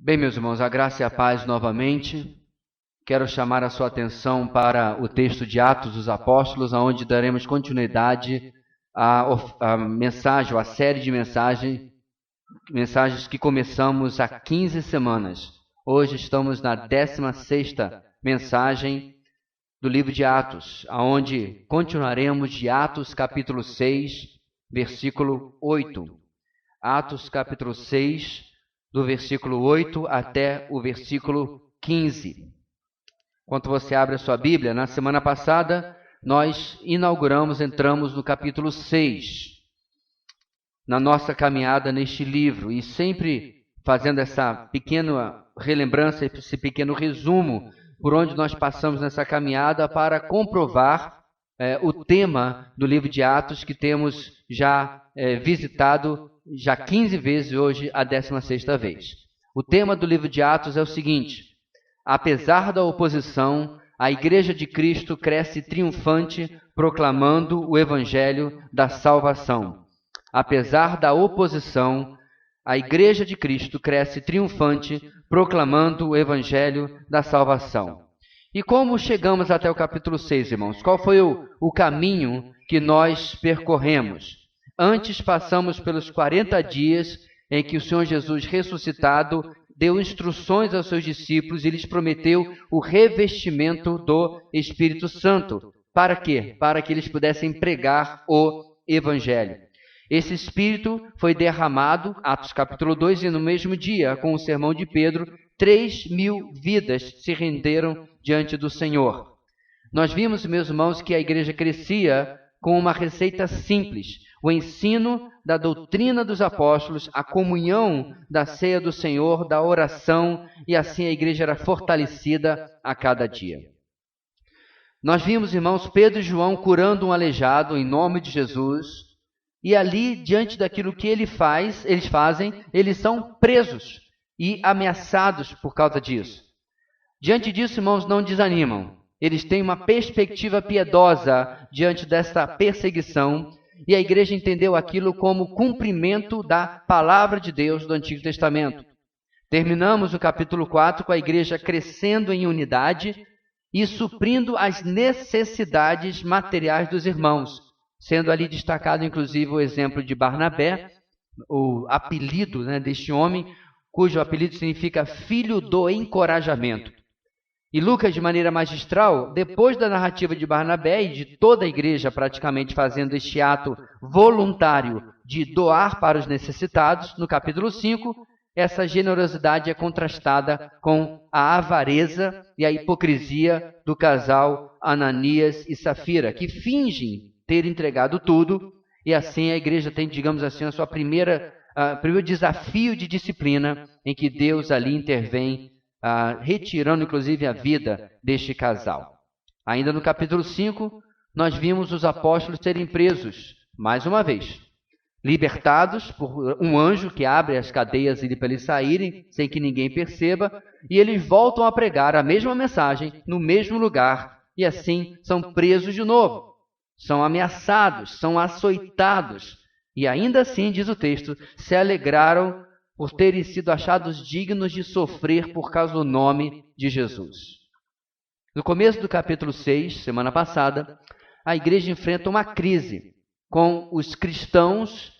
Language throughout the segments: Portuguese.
Bem, meus irmãos, a graça e a paz novamente. Quero chamar a sua atenção para o texto de Atos dos Apóstolos, onde daremos continuidade à mensagem, à série de mensagens que começamos há 15 semanas. Hoje estamos na 16ª mensagem do livro de Atos, onde continuaremos de Atos capítulo 6, versículo 8. Atos capítulo 6, do versículo 8 até o versículo 15. Enquanto você abre a sua Bíblia, na semana passada nós entramos no capítulo 6, na nossa caminhada neste livro, e sempre fazendo essa pequena relembrança, esse pequeno resumo por onde nós passamos nessa caminhada para comprovar o tema do livro de Atos que temos já visitado já 15 vezes, hoje a 16ª vez. O tema do livro de Atos é o seguinte: apesar da oposição, a Igreja de Cristo cresce triunfante, proclamando o Evangelho da salvação. Apesar da oposição, a Igreja de Cristo cresce triunfante, proclamando o Evangelho da salvação. E como chegamos até o capítulo 6, irmãos? Qual foi o caminho que nós percorremos? Antes passamos pelos 40 dias em que o Senhor Jesus ressuscitado deu instruções aos seus discípulos e lhes prometeu o revestimento do Espírito Santo. Para quê? Para que eles pudessem pregar o Evangelho. Esse Espírito foi derramado, Atos capítulo 2, e no mesmo dia, com o sermão de Pedro, 3.000 vidas se renderam diante do Senhor. Nós vimos, meus irmãos, que a igreja crescia com uma receita simples: o ensino da doutrina dos apóstolos, a comunhão da ceia do Senhor, da oração, e assim a igreja era fortalecida a cada dia. Nós vimos, irmãos, Pedro e João curando um aleijado em nome de Jesus, e ali, diante daquilo que eles fazem, eles são presos e ameaçados por causa disso. Diante disso, irmãos, não desanimam. Eles têm uma perspectiva piedosa diante desta perseguição, e a igreja entendeu aquilo como cumprimento da palavra de Deus do Antigo Testamento. Terminamos o capítulo 4 com a igreja crescendo em unidade e suprindo as necessidades materiais dos irmãos, sendo ali destacado inclusive o exemplo de Barnabé, o apelido deste homem, cujo apelido significa filho do encorajamento. E Lucas, de maneira magistral, depois da narrativa de Barnabé e de toda a igreja praticamente fazendo este ato voluntário de doar para os necessitados, no capítulo 5, essa generosidade é contrastada com a avareza e a hipocrisia do casal Ananias e Safira, que fingem ter entregado tudo, e assim a igreja tem, digamos assim, a sua primeiro desafio de disciplina, em que Deus ali intervém, retirando inclusive a vida deste casal. Ainda no capítulo 5, nós vimos os apóstolos serem presos, mais uma vez, libertados por um anjo que abre as cadeias para eles saírem, sem que ninguém perceba, e eles voltam a pregar a mesma mensagem no mesmo lugar, e assim são presos de novo, são ameaçados, são açoitados, e ainda assim, diz o texto, se alegraram por terem sido achados dignos de sofrer por causa do nome de Jesus. No começo do capítulo 6, semana passada, a igreja enfrenta uma crise, com os cristãos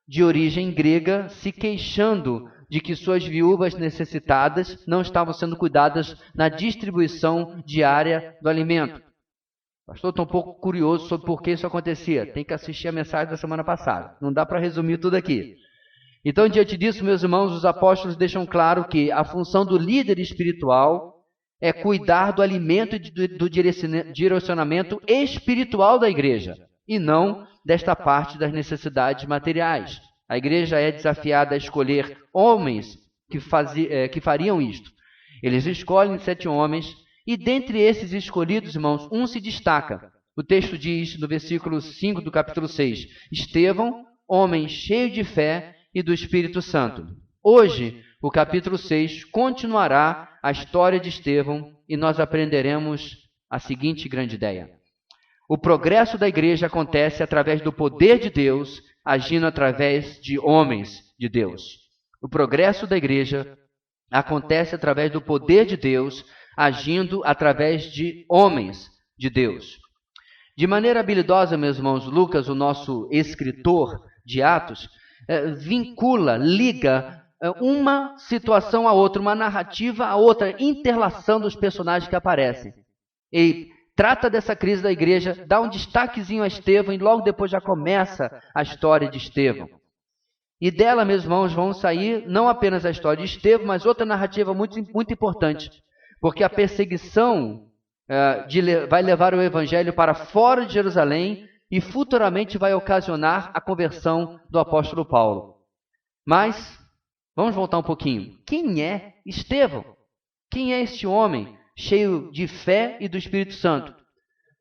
de origem grega se queixando de que suas viúvas necessitadas não estavam sendo cuidadas na distribuição diária do alimento. Pastor, estou um pouco curioso sobre por que isso acontecia. Tem que assistir a mensagem da semana passada. Não dá para resumir tudo aqui. Então, diante disso, meus irmãos, os apóstolos deixam claro que a função do líder espiritual é cuidar do alimento e do direcionamento espiritual da igreja, e não desta parte das necessidades materiais. A igreja é desafiada a escolher homens que fariam isto. Eles escolhem 7 homens, e dentre esses escolhidos, irmãos, um se destaca. O texto diz, no versículo 5 do capítulo 6, Estevão, homem cheio de fé e do Espírito Santo. Hoje, o capítulo 6 continuará a história de Estevão, e nós aprenderemos a seguinte grande ideia: o progresso da igreja acontece através do poder de Deus, agindo através de homens de Deus. O progresso da igreja acontece através do poder de Deus, agindo através de homens de Deus. De maneira habilidosa, meus irmãos, Lucas, o nosso escritor de Atos, vincula, liga uma situação a outra, uma narrativa a outra, interlação dos personagens que aparecem. E trata dessa crise da igreja, dá um destaquezinho a Estevão e logo depois já começa a história de Estevão. E dela, meus irmãos, vão sair não apenas a história de Estevão, mas outra narrativa muito importante, porque a perseguição vai levar o evangelho para fora de Jerusalém e futuramente vai ocasionar a conversão do apóstolo Paulo. Mas, vamos voltar um pouquinho. Quem é Estevão? Quem é este homem cheio de fé e do Espírito Santo?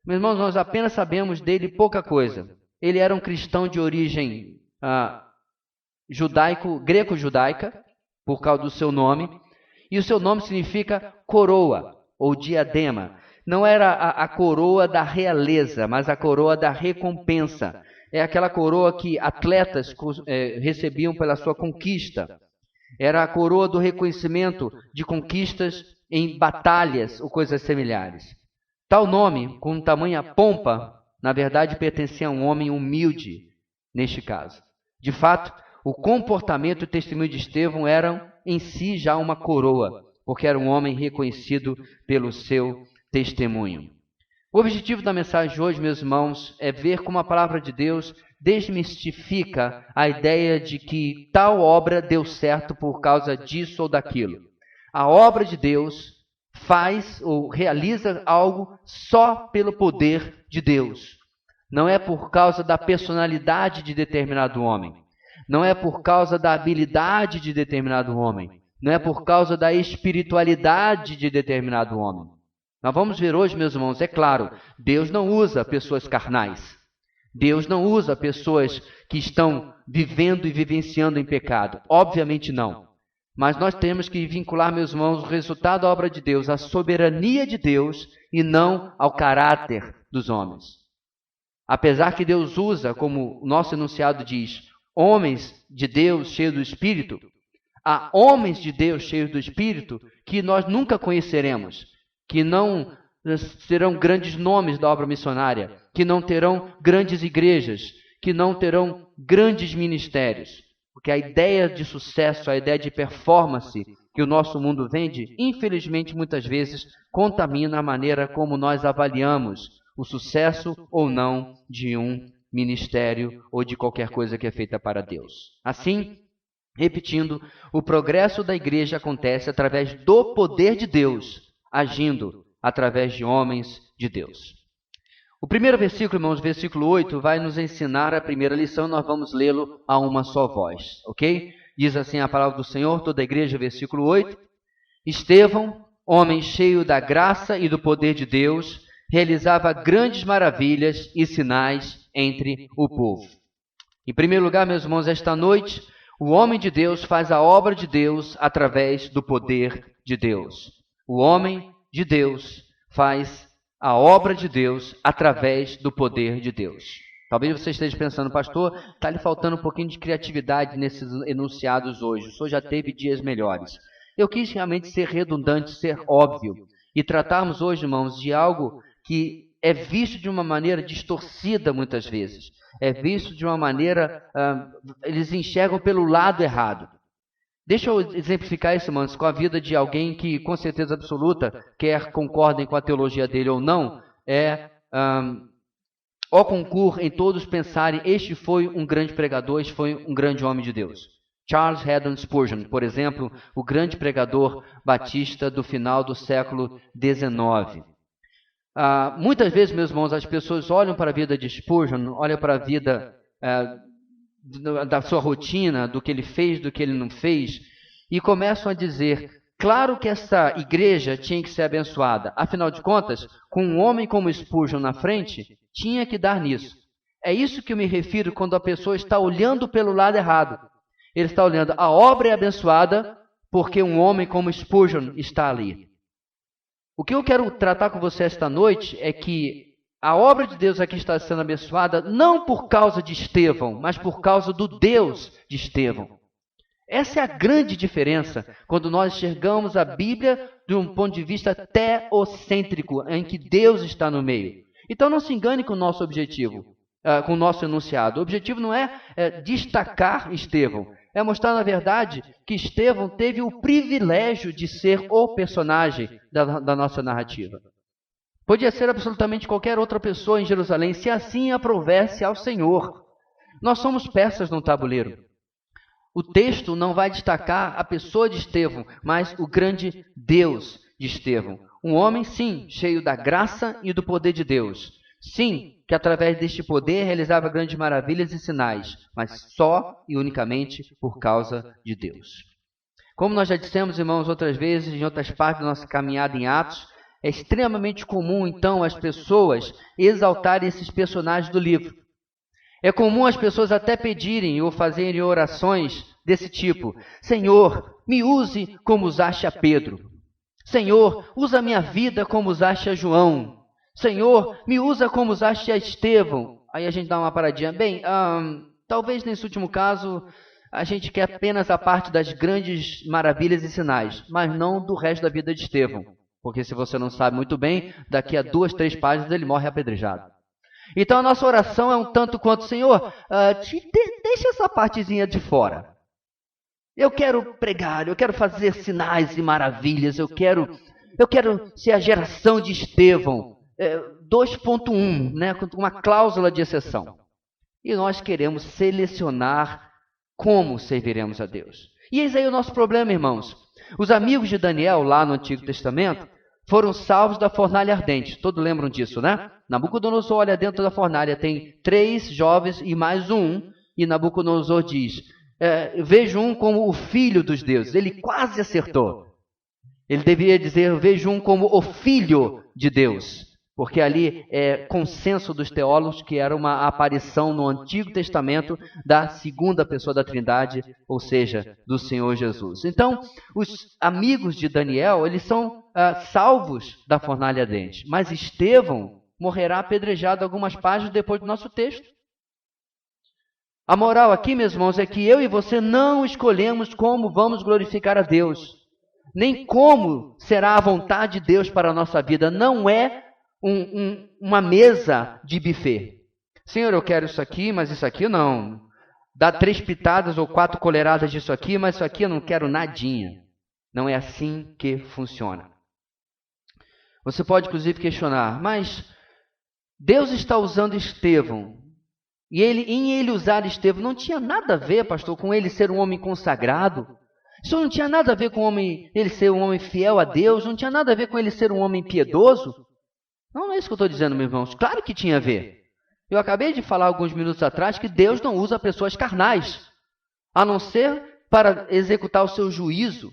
Meus irmãos, nós apenas sabemos dele pouca coisa. Ele era um cristão de origem greco-judaica, por causa do seu nome, e o seu nome significa coroa ou diadema. Não era a coroa da realeza, mas a coroa da recompensa. É aquela coroa que atletas recebiam pela sua conquista. Era a coroa do reconhecimento de conquistas em batalhas ou coisas semelhantes. Tal nome, com tamanha pompa, na verdade pertencia a um homem humilde, neste caso. De fato, o comportamento e o testemunho de Estevão eram em si já uma coroa, porque era um homem reconhecido pelo seu testemunho. O objetivo da mensagem de hoje, meus irmãos, é ver como a palavra de Deus desmistifica a ideia de que tal obra deu certo por causa disso ou daquilo. A obra de Deus faz ou realiza algo só pelo poder de Deus. Não é por causa da personalidade de determinado homem. Não é por causa da habilidade de determinado homem. Não é por causa da espiritualidade de determinado homem. Nós vamos ver hoje, meus irmãos, é claro, Deus não usa pessoas carnais. Deus não usa pessoas que estão vivendo e vivenciando em pecado. Obviamente não. Mas nós temos que vincular, meus irmãos, o resultado da obra de Deus à soberania de Deus e não ao caráter dos homens. Apesar que Deus usa, como o nosso enunciado diz, homens de Deus cheios do Espírito, há homens de Deus cheios do Espírito que nós nunca conheceremos, que não serão grandes nomes da obra missionária, que não terão grandes igrejas, que não terão grandes ministérios. Porque a ideia de sucesso, a ideia de performance que o nosso mundo vende, infelizmente, muitas vezes, contamina a maneira como nós avaliamos o sucesso ou não de um ministério ou de qualquer coisa que é feita para Deus. Assim, repetindo, o progresso da igreja acontece através do poder de Deus, agindo através de homens de Deus. O primeiro versículo, irmãos, versículo 8, vai nos ensinar a primeira lição, nós vamos lê-lo a uma só voz, ok? Diz assim a palavra do Senhor, toda a igreja, versículo 8. Estevão, homem cheio da graça e do poder de Deus, realizava grandes maravilhas e sinais entre o povo. Em primeiro lugar, meus irmãos, esta noite, o homem de Deus faz a obra de Deus através do poder de Deus. O homem de Deus faz a obra de Deus através do poder de Deus. Talvez você esteja pensando, pastor, está lhe faltando um pouquinho de criatividade nesses enunciados hoje. O senhor já teve dias melhores. Eu quis realmente ser redundante, ser óbvio. E tratarmos hoje, irmãos, de algo que é visto de uma maneira distorcida muitas vezes. É visto de uma maneira, eles enxergam pelo lado errado. Deixa eu exemplificar isso, irmãos, com a vida de alguém que, com certeza absoluta, quer concordem com a teologia dele ou não, ao concurso em todos pensarem, este foi um grande pregador, este foi um grande homem de Deus. Charles Haddon Spurgeon, por exemplo, o grande pregador batista do final do século XIX. Muitas vezes, meus irmãos, as pessoas olham para a vida de Spurgeon, olham para a vida da sua rotina, do que ele fez, do que ele não fez, e começam a dizer, claro que essa igreja tinha que ser abençoada, afinal de contas, com um homem como Spurgeon na frente, tinha que dar nisso. É isso que eu me refiro quando a pessoa está olhando pelo lado errado. Ele está olhando, a obra é abençoada porque um homem como Spurgeon está ali. O que eu quero tratar com você esta noite é que a obra de Deus aqui está sendo abençoada não por causa de Estevão, mas por causa do Deus de Estevão. Essa é a grande diferença quando nós enxergamos a Bíblia de um ponto de vista teocêntrico, em que Deus está no meio. Então não se engane com o nosso objetivo, com o nosso enunciado. O objetivo não é destacar Estevão, é mostrar, na verdade, que Estevão teve o privilégio de ser o personagem da nossa narrativa. Podia ser absolutamente qualquer outra pessoa em Jerusalém, se assim aprovesse ao Senhor. Nós somos peças no tabuleiro. O texto não vai destacar a pessoa de Estevão, mas o grande Deus de Estevão. Um homem, sim, cheio da graça e do poder de Deus. Sim, que através deste poder realizava grandes maravilhas e sinais, mas só e unicamente por causa de Deus. Como nós já dissemos, irmãos, outras vezes, em outras partes da nossa caminhada em Atos, é extremamente comum, então, as pessoas exaltarem esses personagens do livro. É comum as pessoas até pedirem ou fazerem orações desse tipo: Senhor, me use como usaste a Pedro. Senhor, usa a minha vida como usaste a João. Senhor, me usa como usaste a Estevão. Aí a gente dá uma paradinha. Bem, talvez nesse último caso a gente quer apenas a parte das grandes maravilhas e sinais, mas não do resto da vida de Estevão. Porque se você não sabe muito bem, daqui a 2, 3 páginas ele morre apedrejado. Então a nossa oração é um tanto quanto: Senhor, deixa essa partezinha de fora. Eu quero pregar, eu quero fazer sinais e maravilhas, eu quero ser a geração de Estevão, 2.1, né, com uma cláusula de exceção. E nós queremos selecionar como serviremos a Deus. E eis aí o nosso problema, irmãos. Os amigos de Daniel, lá no Antigo Testamento, foram salvos da fornalha ardente. Todos lembram disso, né? Nabucodonosor olha dentro da fornalha, tem 3 jovens e mais um, e Nabucodonosor diz: vejo um como o filho dos deuses. Ele quase acertou. Ele deveria dizer: vejo um como o filho de Deus, porque ali é consenso dos teólogos que era uma aparição no Antigo Testamento da segunda pessoa da Trindade, ou seja, do Senhor Jesus. Então, os amigos de Daniel, eles são salvos da fornalha ardente, mas Estevão morrerá apedrejado algumas páginas depois do nosso texto. A moral aqui, meus irmãos, é que eu e você não escolhemos como vamos glorificar a Deus, nem como será a vontade de Deus para a nossa vida. Não é uma mesa de buffet. Senhor, eu quero isso aqui, mas isso aqui não. Dá 3 pitadas ou 4 colheradas disso aqui, mas isso aqui eu não quero nadinha. Não é assim que funciona. Você pode, inclusive, questionar: mas Deus está usando Estevão, e em ele usar Estevão não tinha nada a ver, pastor, com ele ser um homem consagrado? Isso não tinha nada a ver com ele ser um homem fiel a Deus? Não tinha nada a ver com ele ser um homem piedoso? Não é isso que eu estou dizendo, meus irmãos. Claro que tinha a ver. Eu acabei de falar alguns minutos atrás que Deus não usa pessoas carnais, a não ser para executar o seu juízo.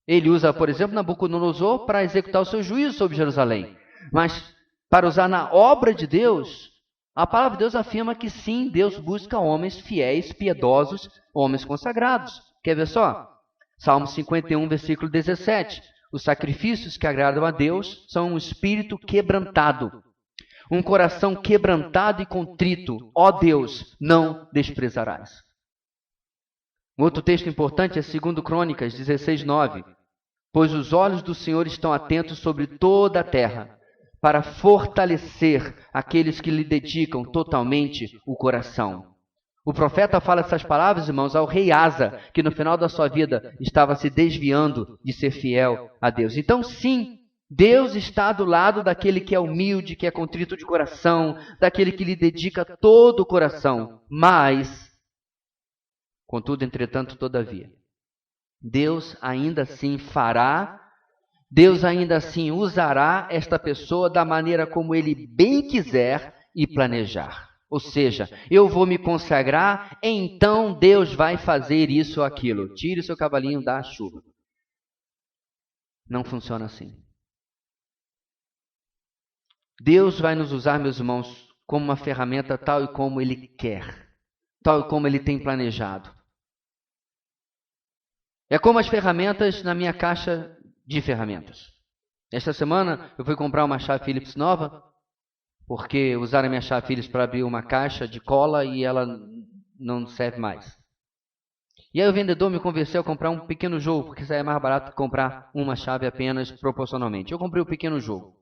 Ele usa, por exemplo, Nabucodonosor para executar o seu juízo sobre Jerusalém. Mas para usar na obra de Deus, a palavra de Deus afirma que sim, Deus busca homens fiéis, piedosos, homens consagrados. Quer ver só? Salmo 51, versículo 17. Os sacrifícios que agradam a Deus são um espírito quebrantado, um coração quebrantado e contrito. Ó Deus, não desprezarás. Um outro texto importante é 2 Crônicas 16, 9. Pois os olhos do Senhor estão atentos sobre toda a terra, para fortalecer aqueles que lhe dedicam totalmente o coração. O profeta fala essas palavras, irmãos, ao rei Asa, que no final da sua vida estava se desviando de ser fiel a Deus. Então, sim, Deus está do lado daquele que é humilde, que é contrito de coração, daquele que lhe dedica todo o coração. Mas, contudo, entretanto, todavia, Deus ainda assim fará, Deus ainda assim usará esta pessoa da maneira como Ele bem quiser e planejar. Ou seja, eu vou me consagrar, então Deus vai fazer isso ou aquilo. Tire o seu cavalinho da chuva. Não funciona assim. Deus vai nos usar, meus irmãos, como uma ferramenta tal e como Ele quer, tal e como Ele tem planejado. É como as ferramentas na minha caixa de ferramentas. Esta semana eu fui comprar uma chave Phillips nova, porque usaram a minha chave Phillips para abrir uma caixa de cola e ela não serve mais. E aí o vendedor me convenceu a comprar um pequeno jogo, porque saía mais barato que comprar uma chave apenas proporcionalmente. Eu comprei o pequeno jogo.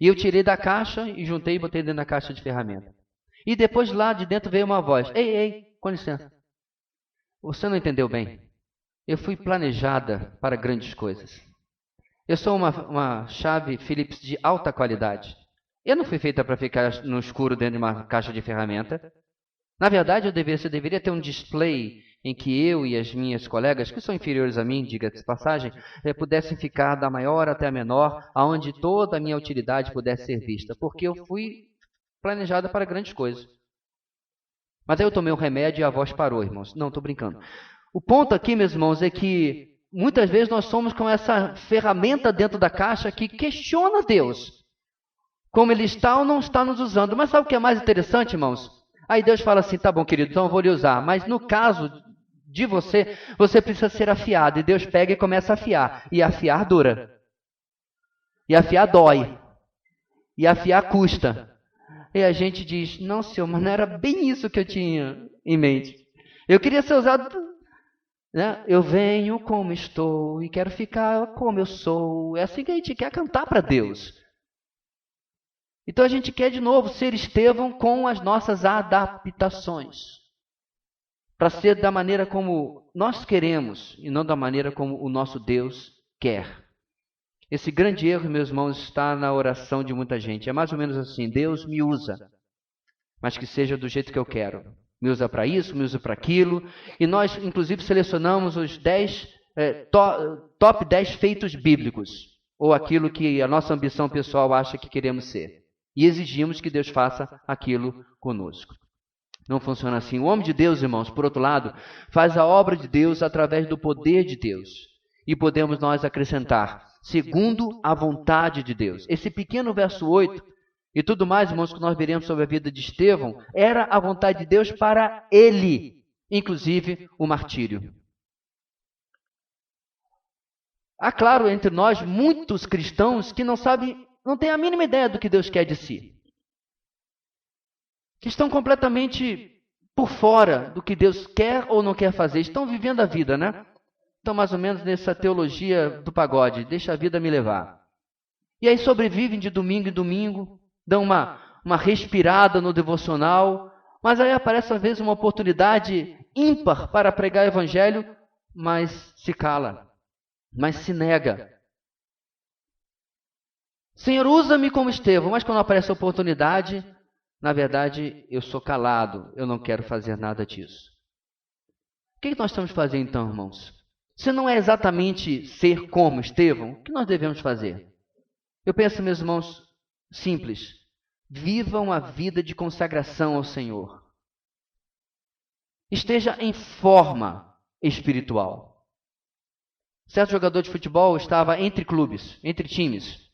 E eu tirei da caixa e juntei e botei dentro da caixa de ferramenta. E depois lá de dentro veio uma voz. Ei, com licença. Você não entendeu bem. Eu fui planejada para grandes coisas. Eu sou uma chave Phillips de alta qualidade. Eu não fui feita para ficar no escuro dentro de uma caixa de ferramenta. Na verdade, você deveria ter um display em que eu e as minhas colegas, que são inferiores a mim, diga-se de passagem, pudessem ficar da maior até a menor, aonde toda a minha utilidade pudesse ser vista, porque eu fui planejada para grandes coisas. Mas aí eu tomei um remédio e a voz parou, irmãos. Não, estou brincando. O ponto aqui, meus irmãos, é que muitas vezes nós somos com essa ferramenta dentro da caixa que questiona Deus, como Ele está ou não está nos usando. Mas sabe o que é mais interessante, irmãos? Aí Deus fala assim, tá bom, querido, então eu vou lhe usar. Mas no caso de você, você precisa ser afiado. E Deus pega e começa a afiar. E afiar dura. E afiar dói. E afiar custa. E a gente diz, não, Senhor, mas não era bem isso que eu tinha em mente. Eu queria ser usado, né? Eu venho como estou e quero ficar como eu sou. É assim que a gente quer cantar para Deus. Então a gente quer de novo ser Estevão com as nossas adaptações. Para ser da maneira como nós queremos e não da maneira como o nosso Deus quer. Esse grande erro, meus irmãos, está na oração de muita gente. É mais ou menos assim, Deus me usa, mas que seja do jeito que eu quero. Me usa para isso, me usa para aquilo. E nós, inclusive, selecionamos os top 10 feitos bíblicos, ou aquilo que a nossa ambição pessoal acha que queremos ser. E exigimos que Deus faça aquilo conosco. Não funciona assim. O homem de Deus, irmãos, por outro lado, faz a obra de Deus através do poder de Deus. E podemos nós acrescentar, segundo a vontade de Deus. Esse pequeno verso 8 e tudo mais, irmãos, que nós veremos sobre a vida de Estevão, era a vontade de Deus para ele, inclusive o martírio. Há, claro, entre nós muitos cristãos que não têm a mínima ideia do que Deus quer de si. Que estão completamente por fora do que Deus quer ou não quer fazer. Estão vivendo a vida, né? Estão mais ou menos nessa teologia do pagode. Deixa a vida me levar. E aí sobrevivem de domingo em domingo. Dão uma respirada no devocional. Mas aí aparece às vezes uma oportunidade ímpar para pregar o evangelho. Mas se cala. Mas se nega. Senhor, usa-me como Estevão. Mas quando aparece a oportunidade, na verdade, eu sou calado. Eu não quero fazer nada disso. O que nós estamos fazendo então, irmãos? Se não é exatamente ser como Estevão, o que nós devemos fazer? Eu penso, meus irmãos, simples. Vivam a vida de consagração ao Senhor. Esteja em forma espiritual. Certo jogador de futebol estava entre clubes, entre times.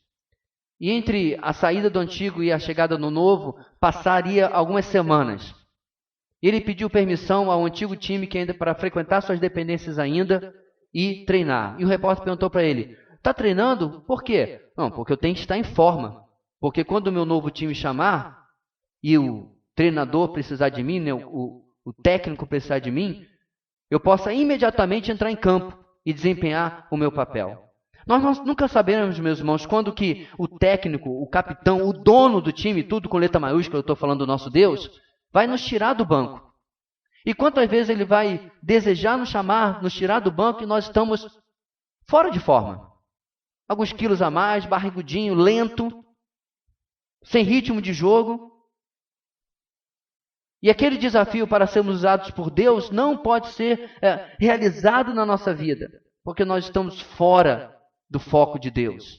E entre a saída do antigo e a chegada do novo, passaria algumas semanas. Ele pediu permissão ao antigo time que ainda para frequentar suas dependências ainda e treinar. E o repórter perguntou para ele, está treinando? Por quê? Não, porque eu tenho que estar em forma. Porque quando o meu novo time chamar e o treinador precisar de mim, né, o técnico precisar de mim, eu possa imediatamente entrar em campo e desempenhar o meu papel. Nós nunca saberemos, meus irmãos, quando que o técnico, o capitão, o dono do time, tudo com letra maiúscula, eu estou falando do nosso Deus, vai nos tirar do banco. E quantas vezes ele vai desejar nos chamar, nos tirar do banco e nós estamos fora de forma. Alguns quilos a mais, barrigudinho, lento, sem ritmo de jogo. E aquele desafio para sermos usados por Deus não pode ser realizado na nossa vida, porque nós estamos fora do foco de Deus.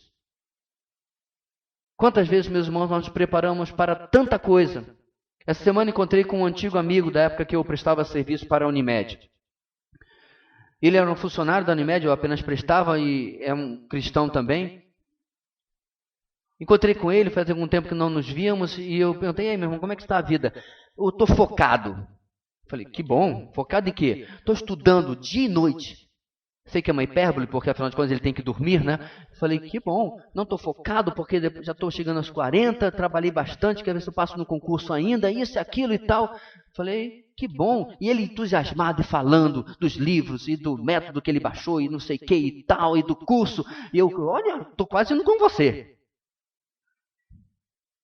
Quantas vezes, meus irmãos, nós nos preparamos para tanta coisa. Essa semana encontrei com um antigo amigo da época que eu prestava serviço para a Unimed. Ele era um funcionário da Unimed, eu apenas prestava e é um cristão também. Encontrei com ele, faz algum tempo que não nos víamos e eu perguntei, aí meu irmão, como é que está a vida? Eu estou focado. Falei, que bom, focado em quê? Estou estudando dia e noite. Sei que é uma hipérbole, porque afinal de contas ele tem que dormir, né? Falei, que bom, não estou focado, porque já estou chegando aos 40, trabalhei bastante, quero ver se eu passo no concurso ainda, isso, aquilo e tal. Falei, que bom. E ele entusiasmado e falando dos livros e do método que ele baixou e não sei o que e tal, e do curso. E eu, olha, estou quase indo com você.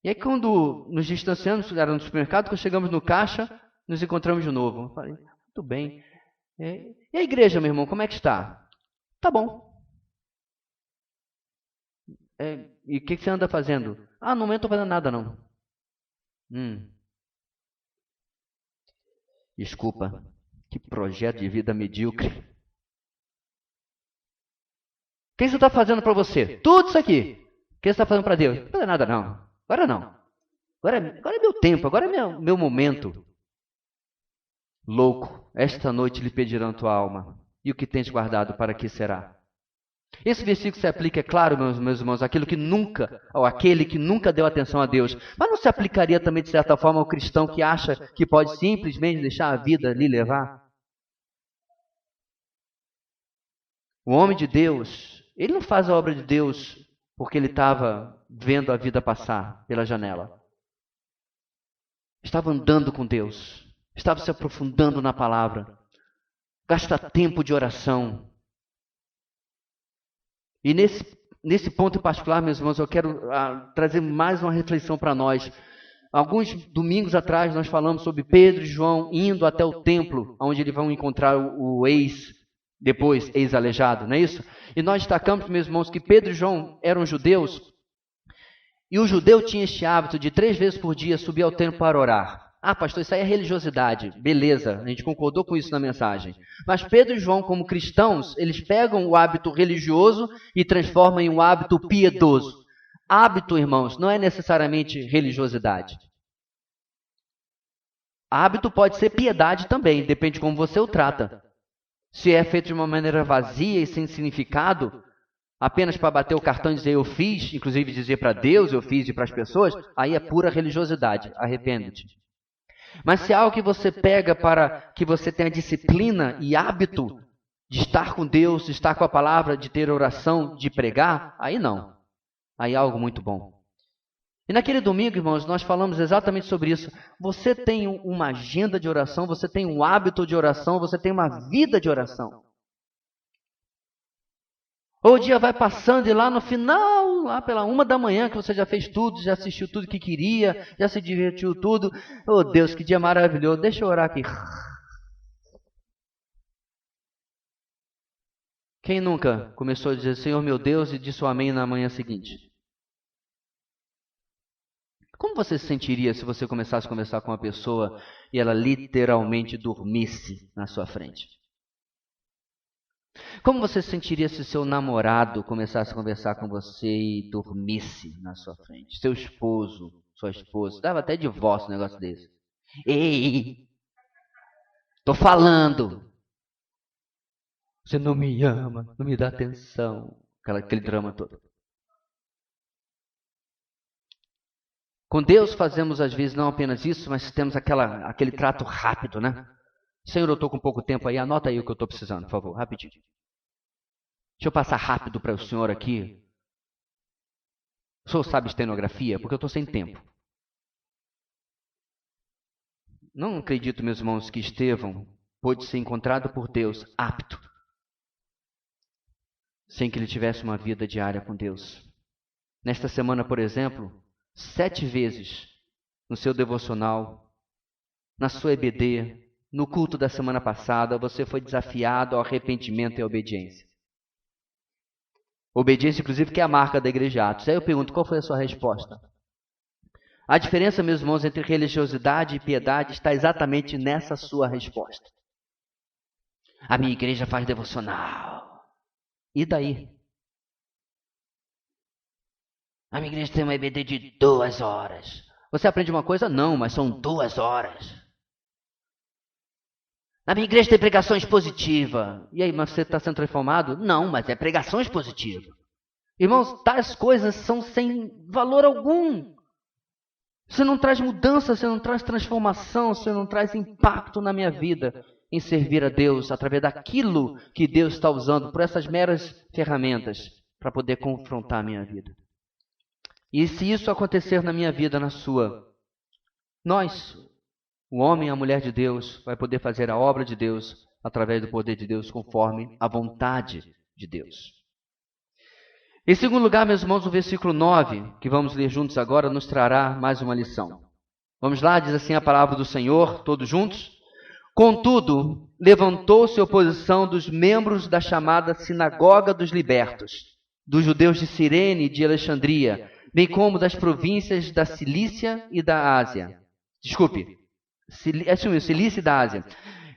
E aí quando nos distanciamos, era no supermercado, quando chegamos no caixa, nos encontramos de novo. Eu falei, muito bem. E a igreja, meu irmão, como é que está? Tá bom. E o que você anda fazendo? No momento não estou fazendo nada, não. Desculpa, que projeto de vida medíocre. O que você está fazendo para você? Tudo isso aqui. O que você está fazendo para Deus? Não estou fazendo nada, não. Agora não. Agora é meu tempo, agora é meu momento. Louco, esta noite lhe pedirão tua alma, e o que tens guardado, para que será? Esse versículo se aplica, é claro, meus irmãos, àquele que nunca deu atenção a Deus, mas não se aplicaria também, de certa forma, ao cristão que acha que pode simplesmente deixar a vida lhe levar? O homem de Deus, ele não faz a obra de Deus porque ele estava vendo a vida passar pela janela. Estava andando com Deus. Estava se aprofundando na palavra. Gasta tempo de oração. E nesse ponto em particular, meus irmãos, eu quero trazer mais uma reflexão para nós. Alguns domingos atrás nós falamos sobre Pedro e João indo até o templo, onde eles vão encontrar o ex-aleijado, não é isso? E nós destacamos, meus irmãos, que Pedro e João eram judeus, e o judeu tinha este hábito de 3 vezes por dia subir ao templo para orar. Pastor, isso aí é religiosidade. Beleza, a gente concordou com isso na mensagem. Mas Pedro e João, como cristãos, eles pegam o hábito religioso e transformam em um hábito piedoso. Hábito, irmãos, não é necessariamente religiosidade. Hábito pode ser piedade também, depende de como você o trata. Se é feito de uma maneira vazia e sem significado, apenas para bater o cartão e dizer eu fiz, inclusive dizer para Deus eu fiz e para as pessoas, aí é pura religiosidade, arrepende-te. Mas se é algo que você pega para que você tenha disciplina e hábito de estar com Deus, de estar com a palavra, de ter oração, de pregar, aí não. Aí é algo muito bom. E naquele domingo, irmãos, nós falamos exatamente sobre isso. Você tem uma agenda de oração, você tem um hábito de oração, você tem uma vida de oração. Ou o dia vai passando e lá no final, lá pela 1 da manhã, que você já fez tudo, já assistiu tudo que queria, já se divertiu tudo. Oh Deus, que dia maravilhoso. Deixa eu orar aqui. Quem nunca começou a dizer, Senhor meu Deus, e disse o amém na manhã seguinte? Como você se sentiria se você começasse a conversar com uma pessoa e ela literalmente dormisse na sua frente? Como você se sentiria se seu namorado começasse a conversar com você e dormisse na sua frente? Seu esposo, sua esposa, dava até divórcio um negócio desse. Ei, tô falando. Você não me ama, não me dá atenção. Aquele drama todo. Com Deus fazemos às vezes não apenas isso, mas temos aquele trato rápido, né? Senhor, eu estou com pouco tempo aí, anota aí o que eu estou precisando, por favor, rapidinho. Deixa eu passar rápido para o senhor aqui. O senhor sabe estenografia? Porque eu estou sem tempo. Não acredito, meus irmãos, que Estevão pôde ser encontrado por Deus apto, sem que ele tivesse uma vida diária com Deus. Nesta semana, por exemplo, 7 vezes no seu devocional, na sua EBD, no culto da semana passada, você foi desafiado ao arrependimento e à obediência. Obediência, inclusive, que é a marca da Igreja de Atos. Aí eu pergunto, qual foi a sua resposta? A diferença, meus irmãos, entre religiosidade e piedade está exatamente nessa sua resposta. A minha igreja faz devocional. E daí? A minha igreja tem uma EBD de 2 horas. Você aprende uma coisa? Não, mas são 2 horas. Na minha igreja tem pregação expositiva. E aí, mas você está sendo transformado? Não, mas é pregação expositiva. Irmãos, tais coisas são sem valor algum. Você não traz mudança, você não traz transformação, você não traz impacto na minha vida. em servir a Deus através daquilo que Deus está usando por essas meras ferramentas para poder confrontar a minha vida. E se isso acontecer na minha vida, na sua, nós, o homem e a mulher de Deus, vai poder fazer a obra de Deus através do poder de Deus, conforme a vontade de Deus. Em segundo lugar, meus irmãos, o versículo 9, que vamos ler juntos agora, nos trará mais uma lição. Vamos lá, diz assim a palavra do Senhor, todos juntos. Contudo, levantou-se a oposição dos membros da chamada Sinagoga dos Libertos, dos judeus de Cirene e de Alexandria, bem como das províncias da Cilícia e da Ásia. Cilícia e da Ásia.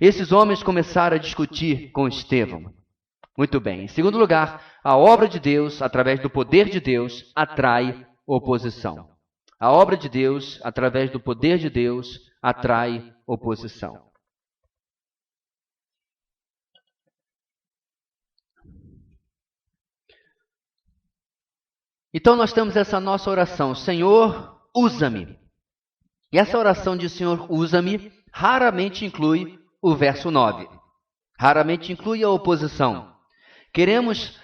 Esses homens começaram a discutir com Estevão. Muito bem. Em segundo lugar, a obra de Deus, através do poder de Deus, atrai oposição. A obra de Deus, através do poder de Deus, atrai oposição. Então nós temos essa nossa oração, Senhor, usa-me. E essa oração de Senhor, usa-me, raramente inclui o verso 9. Raramente inclui a oposição. Queremos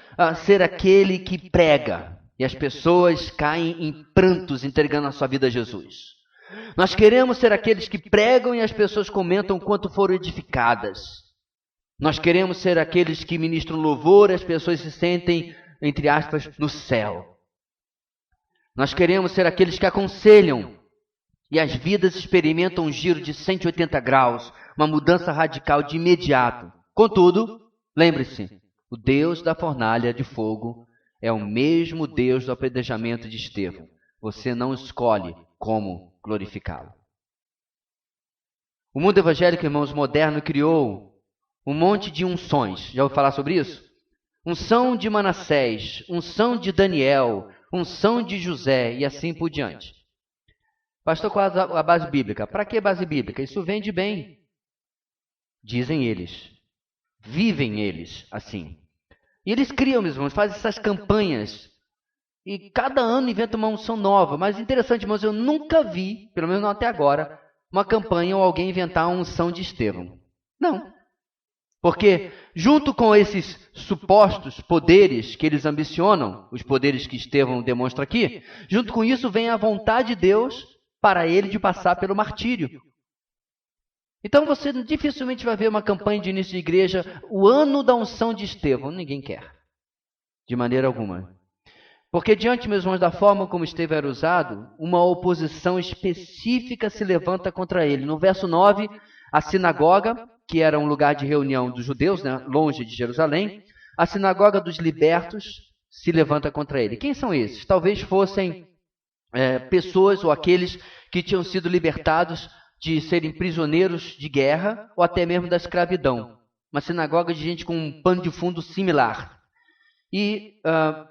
ser aquele que prega e as pessoas caem em prantos entregando a sua vida a Jesus. Nós queremos ser aqueles que pregam e as pessoas comentam quanto foram edificadas. Nós queremos ser aqueles que ministram louvor e as pessoas se sentem, entre aspas, no céu. Nós queremos ser aqueles que aconselham e as vidas experimentam um giro de 180 graus, uma mudança radical de imediato. Contudo, lembre-se, o Deus da fornalha de fogo é o mesmo Deus do apedrejamento de Estevão. Você não escolhe como glorificá-lo. O mundo evangélico, irmãos, moderno, criou um monte de unções. Já ouviu falar sobre isso? Unção de Manassés, unção de Daniel, unção de José e assim por diante. Pastor, qual a base bíblica? Para que base bíblica? Isso vende bem. Dizem eles. Vivem eles assim. E eles criam, meus irmãos, fazem essas campanhas. E cada ano inventa uma unção nova. Mas interessante, irmãos, eu nunca vi, pelo menos não até agora, uma campanha ou alguém inventar uma unção de Estevão. Não. Porque junto com esses supostos poderes que eles ambicionam, os poderes que Estevão demonstra aqui, junto com isso vem a vontade de Deus para ele de passar pelo martírio. Então você dificilmente vai ver uma campanha de início de igreja, o ano da unção de Estevão. Ninguém quer, de maneira alguma. Porque diante, meus irmãos, da forma como Estevão era usado, uma oposição específica se levanta contra ele. No verso 9, a sinagoga, que era um lugar de reunião dos judeus, né, longe de Jerusalém, a sinagoga dos libertos se levanta contra ele. Quem são esses? Talvez fossem pessoas ou aqueles que tinham sido libertados de serem prisioneiros de guerra ou até mesmo da escravidão. Uma sinagoga de gente com um pano de fundo similar. E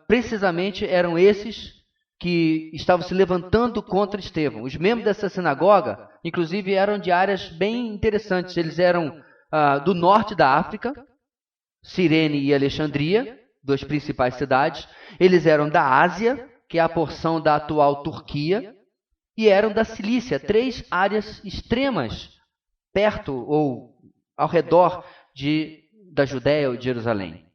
precisamente eram esses que estavam se levantando contra Estevão. Os membros dessa sinagoga, inclusive, eram de áreas bem interessantes. Eles eram do norte da África, Cirene e Alexandria, duas principais cidades. Eles eram da Ásia, que é a porção da atual Turquia, e eram da Cilícia, 3 áreas extremas, perto ou ao redor da Judéia ou de Jerusalém.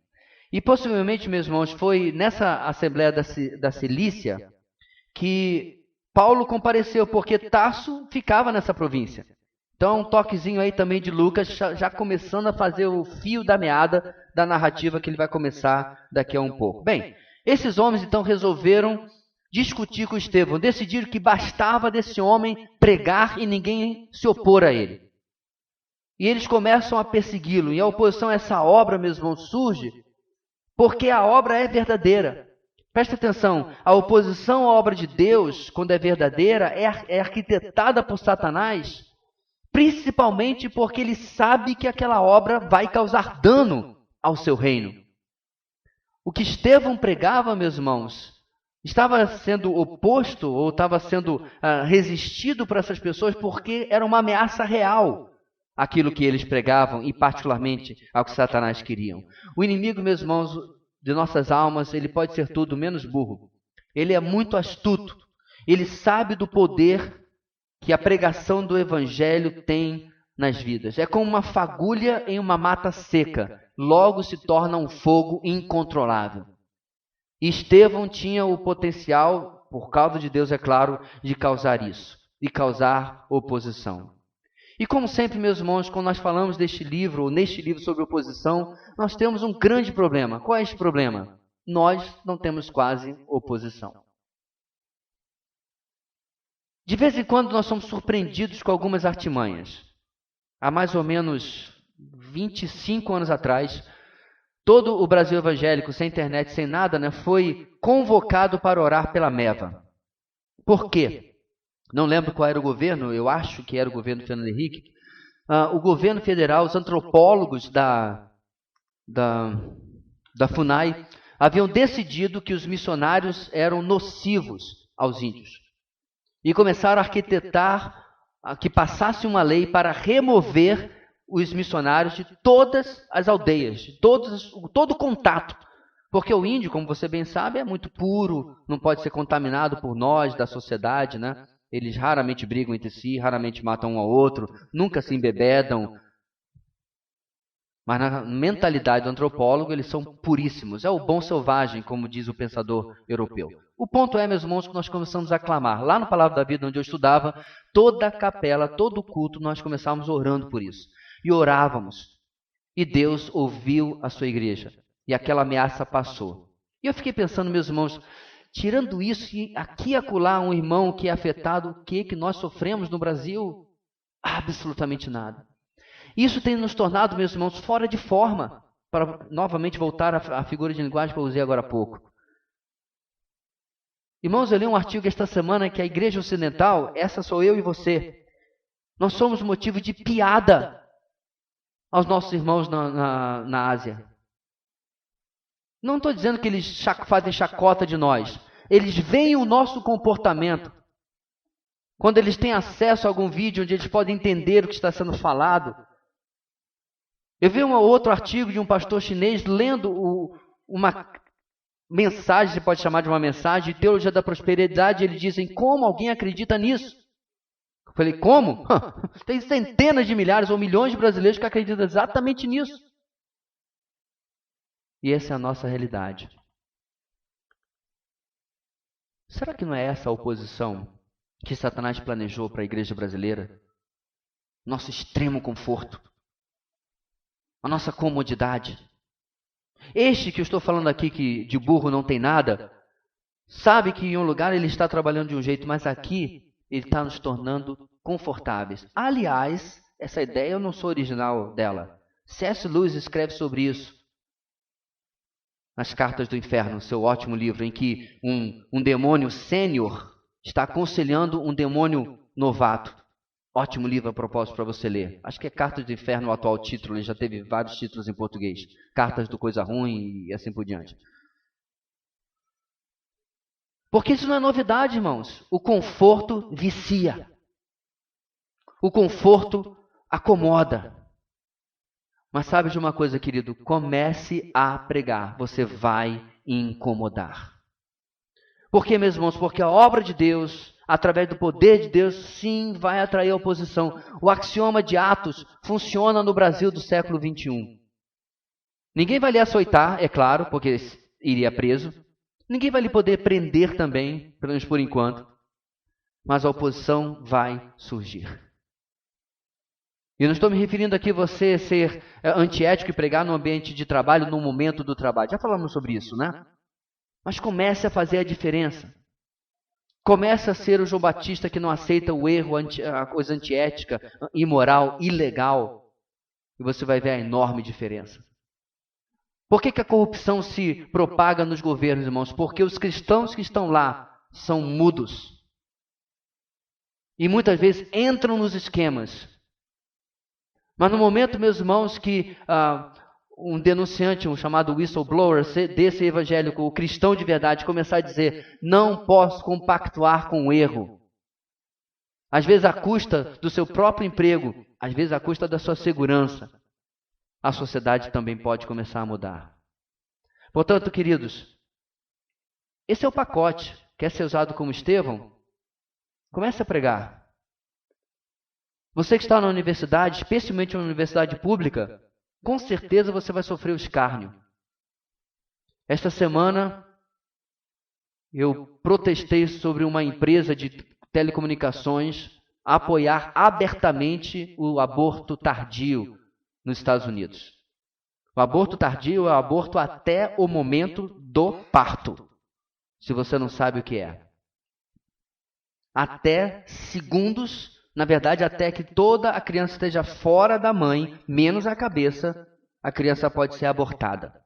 E possivelmente, meus irmãos, foi nessa Assembleia da Cilícia que Paulo compareceu, porque Tarso ficava nessa província. Então, um toquezinho aí também de Lucas, já começando a fazer o fio da meada da narrativa que ele vai começar daqui a um pouco. Bem, esses homens então resolveram discutir com Estevão, decidiram que bastava desse homem pregar e ninguém se opor a ele. E eles começam a persegui-lo, e a oposição a essa obra, meus irmãos, surge porque a obra é verdadeira. Presta atenção, a oposição à obra de Deus, quando é verdadeira, é arquitetada por Satanás, principalmente porque ele sabe que aquela obra vai causar dano ao seu reino. O que Estevão pregava, meus irmãos, estava sendo oposto ou estava sendo resistido por essas pessoas porque era uma ameaça real aquilo que eles pregavam e particularmente ao que Satanás queriam. O inimigo, meus irmãos, de nossas almas, ele pode ser tudo menos burro. Ele é muito astuto. Ele sabe do poder que a pregação do evangelho tem nas vidas. É como uma fagulha em uma mata seca. Logo se torna um fogo incontrolável. E Estevão tinha o potencial, por causa de Deus, é claro, de causar isso. E causar oposição. E como sempre, meus irmãos, quando nós falamos deste livro, ou neste livro sobre oposição, nós temos um grande problema. Qual é este problema? Nós não temos quase oposição. De vez em quando nós somos surpreendidos com algumas artimanhas. Há mais ou menos 25 anos atrás, todo o Brasil evangélico, sem internet, sem nada, foi convocado para orar pela MEVA. Por quê? Não lembro qual era o governo, eu acho que era o governo Fernando Henrique. O governo federal, os antropólogos da FUNAI, haviam decidido que os missionários eram nocivos aos índios. E começaram a arquitetar que passasse uma lei para remover os missionários de todas as aldeias, de todo contato. Porque o índio, como você bem sabe, é muito puro, não pode ser contaminado por nós, da sociedade, né? Eles raramente brigam entre si, raramente matam um ao outro, nunca se embebedam. Mas na mentalidade do antropólogo, eles são puríssimos. É o bom selvagem, como diz o pensador europeu. O ponto é, meus irmãos, que nós começamos a clamar. Lá no Palavra da Vida, onde eu estudava, toda a capela, todo o culto, nós começávamos orando por isso. E orávamos. E Deus ouviu a sua igreja. E aquela ameaça passou. E eu fiquei pensando, meus irmãos, tirando isso, e aqui e acolá um irmão que é afetado, o que nós sofremos no Brasil? Absolutamente nada. Isso tem nos tornado, meus irmãos, fora de forma, para novamente voltar à figura de linguagem que eu usei agora há pouco. Irmãos, eu li um artigo esta semana que a igreja ocidental, essa sou eu e você, nós somos motivo de piada aos nossos irmãos na Ásia. Não estou dizendo que eles fazem chacota de nós. Eles veem o nosso comportamento. Quando eles têm acesso a algum vídeo onde eles podem entender o que está sendo falado. Eu vi um outro artigo de um pastor chinês lendo uma mensagem, você pode chamar de uma mensagem, de teologia da prosperidade. Eles dizem, como alguém acredita nisso? Eu falei, como? Tem centenas de milhares ou milhões de brasileiros que acreditam exatamente nisso. E essa é a nossa realidade. Será que não é essa a oposição que Satanás planejou para a igreja brasileira? Nosso extremo conforto. A nossa comodidade. Este que eu estou falando aqui, que de burro não tem nada, sabe que em um lugar ele está trabalhando de um jeito, mas aqui ele está nos tornando confortáveis. Aliás, essa ideia eu não sou original dela. C.S. Lewis escreve sobre isso nas Cartas do Inferno, seu ótimo livro, em que um demônio sênior está aconselhando um demônio novato. Ótimo livro a propósito para você ler. Acho que é Cartas do Inferno o atual título, ele já teve vários títulos em português. Cartas do Coisa Ruim e assim por diante. Porque isso não é novidade, irmãos. O conforto vicia. O conforto acomoda. Mas sabe de uma coisa, querido? Comece a pregar. Você vai incomodar. Por quê, meus irmãos? Porque a obra de Deus, através do poder de Deus, sim, vai atrair a oposição. O axioma de Atos funciona no Brasil do século 21. Ninguém vai lhe açoitar, é claro, porque iria preso. Ninguém vai lhe poder prender também, pelo menos por enquanto. Mas a oposição vai surgir. E não estou me referindo aqui a você ser antiético e pregar no ambiente de trabalho, no momento do trabalho. Já falamos sobre isso, né? Mas comece a fazer a diferença. Comece a ser o João Batista que não aceita o erro, a coisa antiética, imoral, ilegal. E você vai ver a enorme diferença. Por que a corrupção se propaga nos governos, irmãos? Porque os cristãos que estão lá são mudos. E muitas vezes entram nos esquemas. Mas no momento, meus irmãos, que um denunciante, um chamado whistleblower, desse evangélico, o cristão de verdade, começar a dizer, não posso compactuar com o erro. Às vezes à custa do seu próprio emprego, às vezes à custa da sua segurança. A sociedade também pode começar a mudar. Portanto, queridos, esse é o pacote. Quer ser usado como Estevão? Comece a pregar. Você que está na universidade, especialmente na universidade pública, com certeza você vai sofrer o escárnio. Esta semana, eu protestei sobre uma empresa de telecomunicações apoiar abertamente o aborto tardio nos Estados Unidos. O aborto tardio é o aborto até o momento do parto, se você não sabe o que é. Até segundos, na verdade, até que toda a criança esteja fora da mãe, menos a cabeça, a criança pode ser abortada.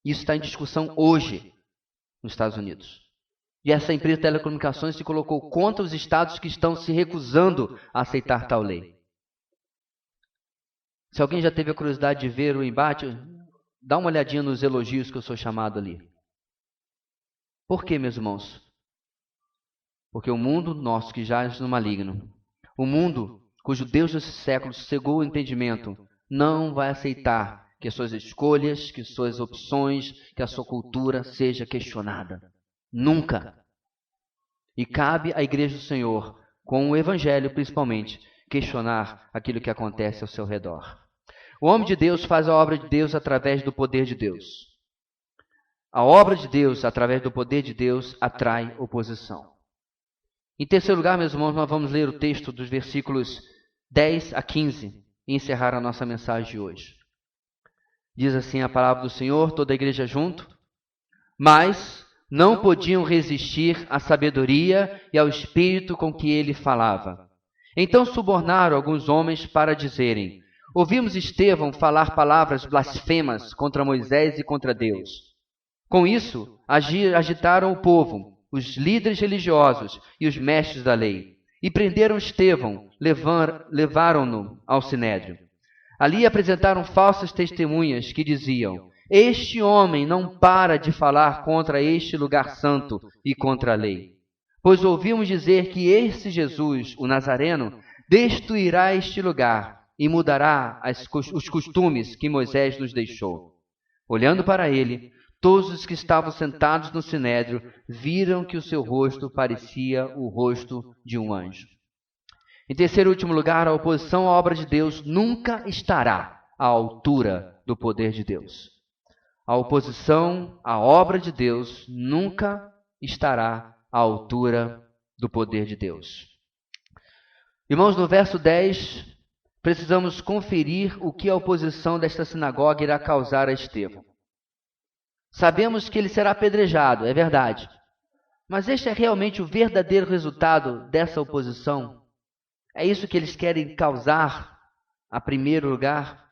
Isso está em discussão hoje nos Estados Unidos. E essa empresa de telecomunicações se colocou contra os estados que estão se recusando a aceitar tal lei. Se alguém já teve a curiosidade de ver o embate, dá uma olhadinha nos elogios que eu sou chamado ali. Por quê, meus irmãos? Porque o mundo nosso que jaz no maligno, o mundo cujo Deus desse século cegou o entendimento, não vai aceitar que as suas escolhas, que suas opções, que a sua cultura seja questionada. Nunca. E cabe à Igreja do Senhor, com o Evangelho principalmente, questionar aquilo que acontece ao seu redor. O homem de Deus faz a obra de Deus através do poder de Deus. A obra de Deus, através do poder de Deus, atrai oposição. Em terceiro lugar, meus irmãos, nós vamos ler o texto dos versículos 10 a 15 e encerrar a nossa mensagem de hoje. Diz assim a palavra do Senhor, toda a igreja junto. Mas não podiam resistir à sabedoria e ao espírito com que ele falava. Então subornaram alguns homens para dizerem: ouvimos Estevão falar palavras blasfemas contra Moisés e contra Deus. Com isso, agitaram o povo, os líderes religiosos e os mestres da lei, e prenderam Estevão, levaram-no ao sinédrio. Ali apresentaram falsas testemunhas que diziam: este homem não para de falar contra este lugar santo e contra a lei. Pois ouvimos dizer que esse Jesus, o Nazareno, destruirá este lugar e mudará os costumes que Moisés nos deixou. Olhando para ele, todos os que estavam sentados no sinédrio viram que o seu rosto parecia o rosto de um anjo. Em terceiro e último lugar, a oposição à obra de Deus nunca estará à altura do poder de Deus. A oposição à obra de Deus nunca estará à altura do poder de Deus. Irmãos, no verso 10, precisamos conferir o que a oposição desta sinagoga irá causar a Estevão. Sabemos que ele será apedrejado, é verdade. Mas este é realmente o verdadeiro resultado dessa oposição? É isso que eles querem causar a primeiro lugar?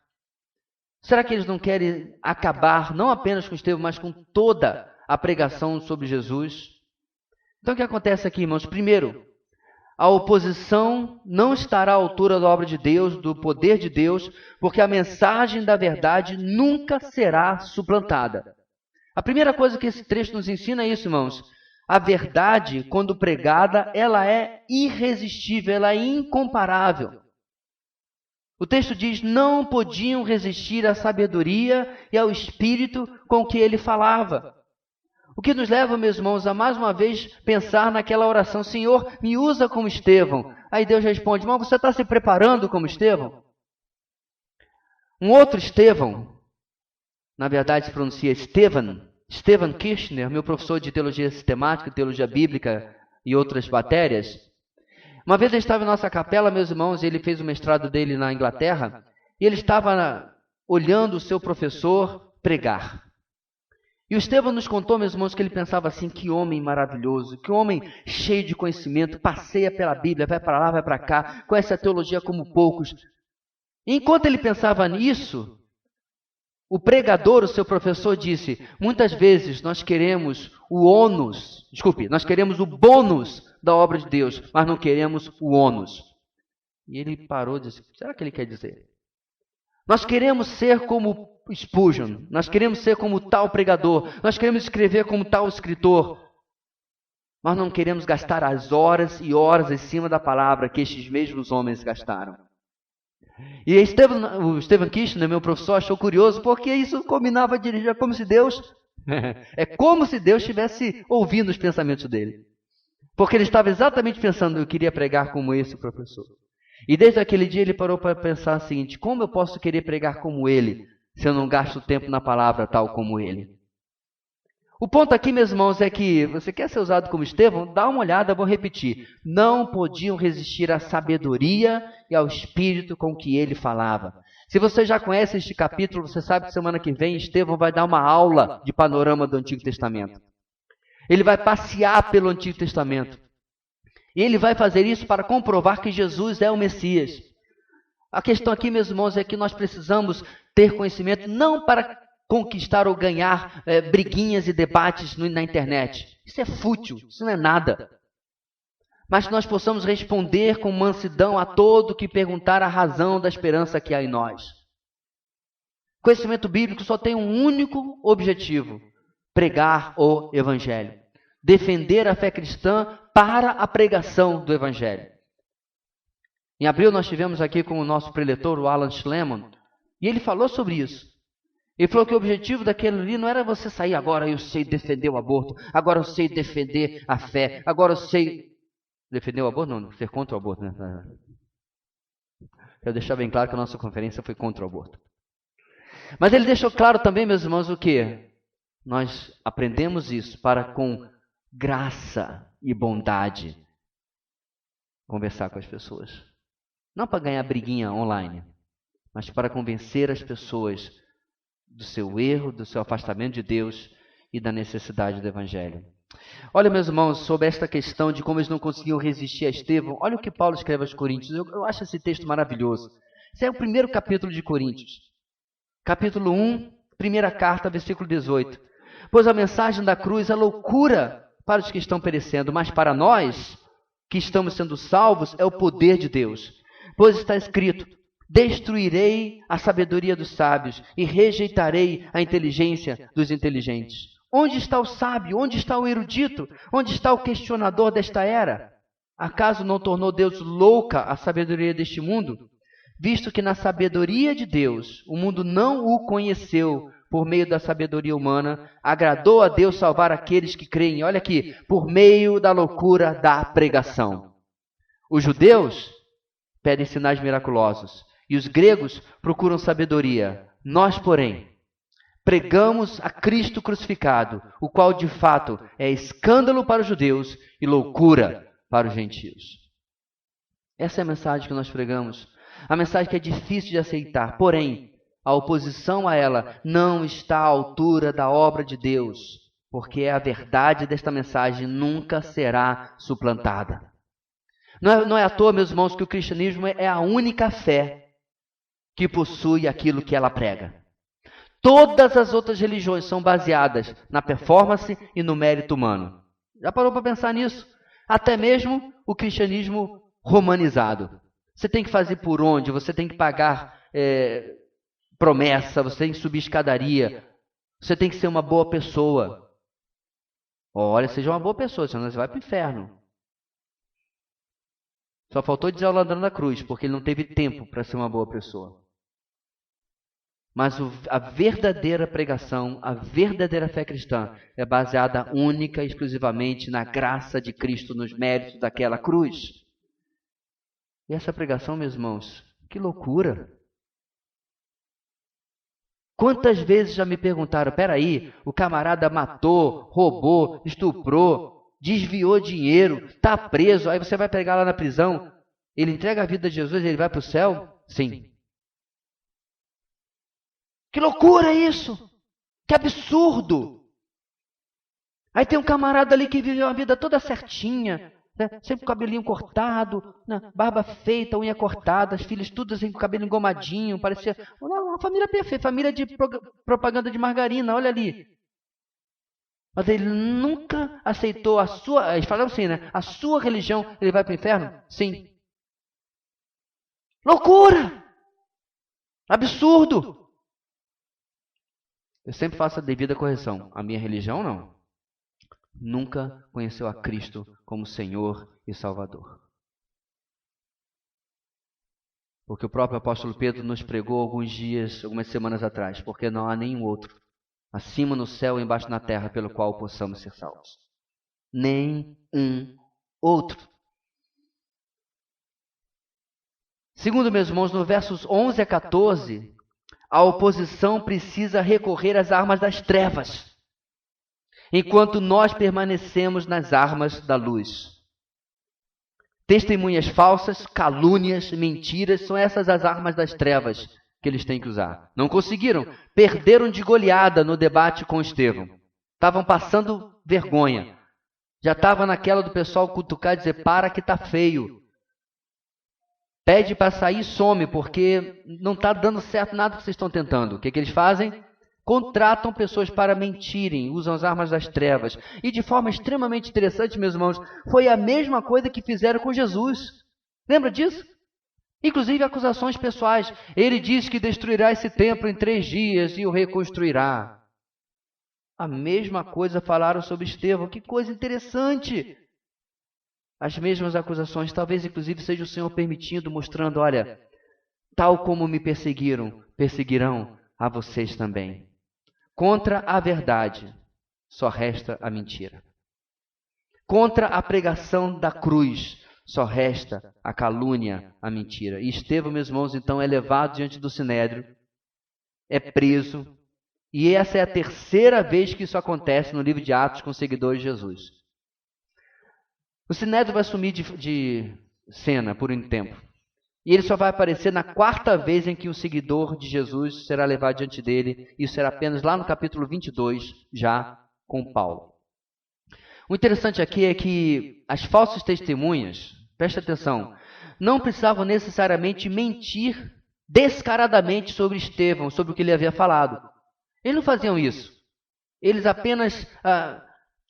Será que eles não querem acabar não apenas com Estevão, mas com toda a pregação sobre Jesus? Então o que acontece aqui, irmãos? Primeiro, a oposição não estará à altura da obra de Deus, do poder de Deus, porque a mensagem da verdade nunca será suplantada. A primeira coisa que esse trecho nos ensina é isso, irmãos. A verdade, quando pregada, ela é irresistível, ela é incomparável. O texto diz: não podiam resistir à sabedoria e ao espírito com que ele falava. O que nos leva, meus irmãos, a mais uma vez pensar naquela oração: Senhor, me usa como Estevão. Aí Deus responde: irmão, você está se preparando como Estevão? Um outro Estevão, na verdade se pronuncia Stephen Kirchner, meu professor de teologia sistemática, teologia bíblica e outras matérias. Uma vez ele estava em nossa capela, meus irmãos, e ele fez o mestrado dele na Inglaterra, e ele estava olhando o seu professor pregar. E o Estevão nos contou, meus irmãos, que ele pensava assim: que homem maravilhoso, que homem cheio de conhecimento, passeia pela Bíblia, vai para lá, vai para cá, conhece a teologia como poucos. E enquanto ele pensava nisso, o pregador, o seu professor, disse: muitas vezes nós queremos nós queremos o bônus da obra de Deus, mas não queremos o ônus. E ele parou e disse: será que ele quer dizer? Nós queremos ser como Spurgeon, nós queremos ser como tal pregador, nós queremos escrever como tal escritor, mas não queremos gastar as horas e horas em cima da palavra que estes mesmos homens gastaram. E o Stephen Kirchner, meu professor, achou curioso, porque isso combinava dirigir, é como se Deus estivesse ouvindo os pensamentos dele. Porque ele estava exatamente pensando: eu queria pregar como esse professor. E desde aquele dia ele parou para pensar o seguinte: como eu posso querer pregar como ele, se eu não gasto tempo na palavra tal como ele? O ponto aqui, meus irmãos, é que você quer ser usado como Estevão? Dá uma olhada, vou repetir. Não podiam resistir à sabedoria e ao espírito com que ele falava. Se você já conhece este capítulo, você sabe que semana que vem Estevão vai dar uma aula de panorama do Antigo Testamento. Ele vai passear pelo Antigo Testamento. E ele vai fazer isso para comprovar que Jesus é o Messias. A questão aqui, meus irmãos, é que nós precisamos ter conhecimento não para conquistar ou ganhar briguinhas e debates na internet. Isso é fútil, isso não é nada. Mas que nós possamos responder com mansidão a todo que perguntar a razão da esperança que há em nós. Conhecimento bíblico só tem um único objetivo: pregar o Evangelho. Defender a fé cristã para a pregação do Evangelho. Em abril nós tivemos aqui com o nosso preletor, o Alan Schlemon, e ele falou sobre isso. Ele falou que o objetivo daquele ali não era você sair agora, eu sei defender o aborto, agora eu sei defender a fé, agora eu sei defender o aborto, não, ser contra o aborto, né? Quero deixar bem claro que a nossa conferência foi contra o aborto. Mas ele deixou claro também, meus irmãos, o que? Nós aprendemos isso para com graça e bondade conversar com as pessoas. Não para ganhar briguinha online, mas para convencer as pessoas do seu erro, do seu afastamento de Deus e da necessidade do Evangelho. Olha, meus irmãos, sobre esta questão de como eles não conseguiam resistir a Estevão, olha o que Paulo escreve aos Coríntios. Eu acho esse texto maravilhoso. Esse é o primeiro capítulo de Coríntios. Capítulo 1, primeira carta, versículo 18. Pois a mensagem da cruz é loucura para os que estão perecendo, mas para nós, que estamos sendo salvos, é o poder de Deus. Pois está escrito: destruirei a sabedoria dos sábios e rejeitarei a inteligência dos inteligentes. Onde está o sábio? Onde está o erudito? Onde está o questionador desta era? Acaso não tornou Deus louca a sabedoria deste mundo? Visto que na sabedoria de Deus o mundo não o conheceu por meio da sabedoria humana, agradou a Deus salvar aqueles que creem, olha aqui, por meio da loucura da pregação. Os judeus pedem sinais miraculosos e os gregos procuram sabedoria. Nós, porém, pregamos a Cristo crucificado, o qual de fato é escândalo para os judeus e loucura para os gentios. Essa é a mensagem que nós pregamos. A mensagem que é difícil de aceitar, porém, a oposição a ela não está à altura da obra de Deus, porque a verdade desta mensagem nunca será suplantada. Não é à toa, meus irmãos, que o cristianismo é a única fé que possui aquilo que ela prega. Todas as outras religiões são baseadas na performance e no mérito humano. Já parou para pensar nisso? Até mesmo o cristianismo romanizado. Você tem que fazer por onde? Você tem que pagar promessa, você tem que subir escadaria, você tem que ser uma boa pessoa. Olha, seja uma boa pessoa, senão você vai para o inferno. Só faltou dizer ao ladrão da cruz, porque ele não teve tempo para ser uma boa pessoa. Mas a verdadeira pregação, a verdadeira fé cristã é baseada única e exclusivamente na graça de Cristo, nos méritos daquela cruz. E essa pregação, meus irmãos, que loucura! Quantas vezes já me perguntaram, peraí, o camarada matou, roubou, estuprou, desviou dinheiro, está preso, aí você vai pegar lá na prisão, ele entrega a vida a Jesus e ele vai para o céu? Sim. Que loucura isso! Que absurdo! Aí tem um camarada ali que viveu uma vida toda certinha, né? Sempre com o cabelinho cortado, né? Barba feita, unha cortada, as filhas tudo assim com o cabelo engomadinho, parecia uma família perfeita, família de propaganda de margarina, olha ali. Mas ele nunca aceitou a sua, eles falaram assim, né? A sua religião, ele vai para o inferno? Sim. Loucura! Absurdo! Eu sempre faço a devida correção. A minha religião, não. Nunca conheceu a Cristo como Senhor e Salvador. Porque o próprio apóstolo Pedro nos pregou algumas semanas atrás, porque não há nenhum outro, acima no céu e embaixo na terra, pelo qual possamos ser salvos. Nem um outro. Segundo, meus irmãos, no versos 11 a 14, a oposição precisa recorrer às armas das trevas, enquanto nós permanecemos nas armas da luz. Testemunhas falsas, calúnias, mentiras, são essas as armas das trevas que eles têm que usar. Não conseguiram, perderam de goleada no debate com Estevão. Estavam passando vergonha. Já estava naquela do pessoal cutucar e dizer, para que está feio. Pede para sair e some, porque não está dando certo nada que vocês estão tentando. O que eles fazem? Contratam pessoas para mentirem, usam as armas das trevas. E de forma extremamente interessante, meus irmãos, foi a mesma coisa que fizeram com Jesus. Lembra disso? Inclusive acusações pessoais. Ele disse que destruirá esse templo em 3 dias e o reconstruirá. A mesma coisa falaram sobre Estevão. Que coisa interessante! As mesmas acusações, talvez inclusive seja o Senhor permitindo, mostrando, olha, tal como me perseguiram, perseguirão a vocês também. Contra a verdade, só resta a mentira. Contra a pregação da cruz, só resta a calúnia, a mentira. E Estevão, meus irmãos, então é levado diante do Sinédrio, é preso, e essa é a 3ª vez que isso acontece no livro de Atos com os seguidores de Jesus. O Sinédrio vai sumir de cena por um tempo. E ele só vai aparecer na 4ª vez em que um seguidor de Jesus será levado diante dele. Isso será apenas lá no capítulo 22, já com Paulo. O interessante aqui é que as falsas testemunhas, preste atenção, não precisavam necessariamente mentir descaradamente sobre Estevão, sobre o que ele havia falado. Eles não faziam isso. Eles apenas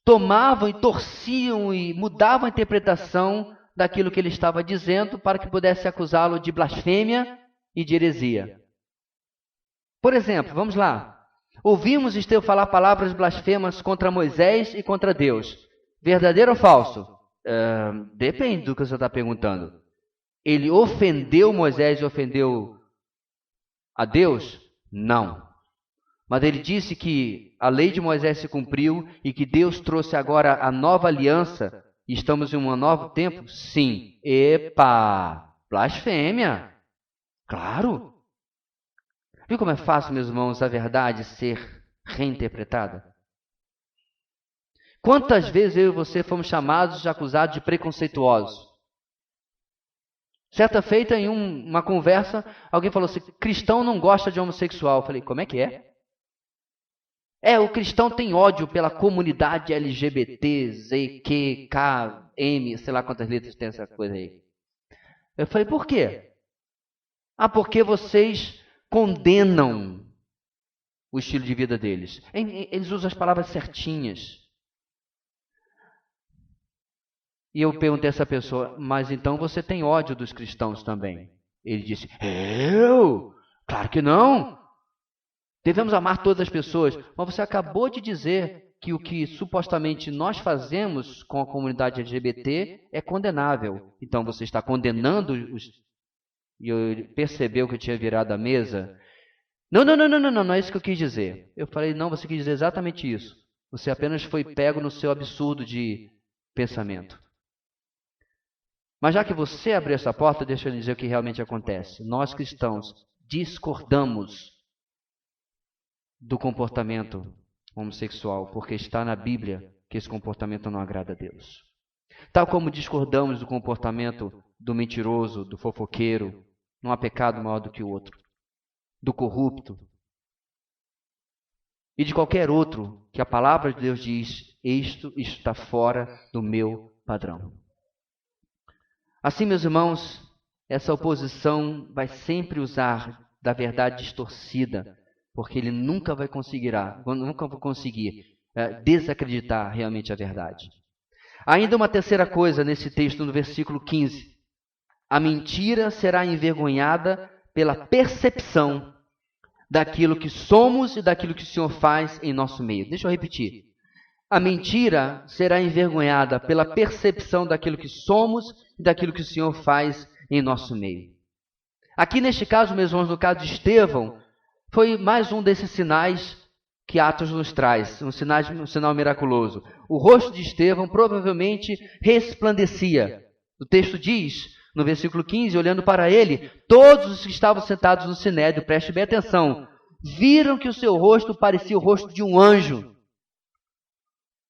tomavam e torciam e mudavam a interpretação daquilo que ele estava dizendo para que pudesse acusá-lo de blasfêmia e de heresia. Por exemplo, vamos lá. Ouvimos Estevão falar palavras blasfemas contra Moisés e contra Deus. Verdadeiro ou falso? Depende do que você está perguntando. Ele ofendeu Moisés e ofendeu a Deus? Não. Mas ele disse que a lei de Moisés se cumpriu e que Deus trouxe agora a nova aliança. Estamos em um novo tempo? Sim. Epa! Blasfêmia! Claro! Viu como é fácil, meus irmãos, a verdade ser reinterpretada? Quantas vezes eu e você fomos chamados e acusados de preconceituosos? Certa feita, em uma conversa, alguém falou assim, cristão não gosta de homossexual. Eu falei, como é que é? O cristão tem ódio pela comunidade LGBT, Z, Q, K, M, sei lá quantas letras tem essa coisa aí. Eu falei, por quê? Porque vocês condenam o estilo de vida deles. Eles usam as palavras certinhas. E eu perguntei a essa pessoa, mas então você tem ódio dos cristãos também? Ele disse, eu? Claro que não. Devemos amar todas as pessoas, mas você acabou de dizer que o que supostamente nós fazemos com a comunidade LGBT é condenável. Então você está condenando os... E eu percebeu que eu tinha virado a mesa. Não é isso que eu quis dizer. Eu falei, não, você quis dizer exatamente isso. Você apenas foi pego no seu absurdo de pensamento. Mas já que você abriu essa porta, deixa eu dizer o que realmente acontece. Nós cristãos discordamos do comportamento homossexual, porque está na Bíblia que esse comportamento não agrada a Deus. Tal como discordamos do comportamento do mentiroso, do fofoqueiro, não há pecado maior do que o outro, do corrupto e de qualquer outro que a palavra de Deus diz, isto está fora do meu padrão. Assim, meus irmãos, essa oposição vai sempre usar da verdade distorcida, porque ele nunca vai conseguir desacreditar realmente a verdade. Ainda uma terceira coisa nesse texto, no versículo 15. A mentira será envergonhada pela percepção daquilo que somos e daquilo que o Senhor faz em nosso meio. Deixa eu repetir. A mentira será envergonhada pela percepção daquilo que somos e daquilo que o Senhor faz em nosso meio. Aqui neste caso, meus irmãos, no caso de Estevão, foi mais um desses sinais que Atos nos traz, um sinal miraculoso. O rosto de Estevão provavelmente resplandecia. O texto diz, no versículo 15, olhando para ele, todos os que estavam sentados no sinédrio, preste bem atenção, viram que o seu rosto parecia o rosto de um anjo.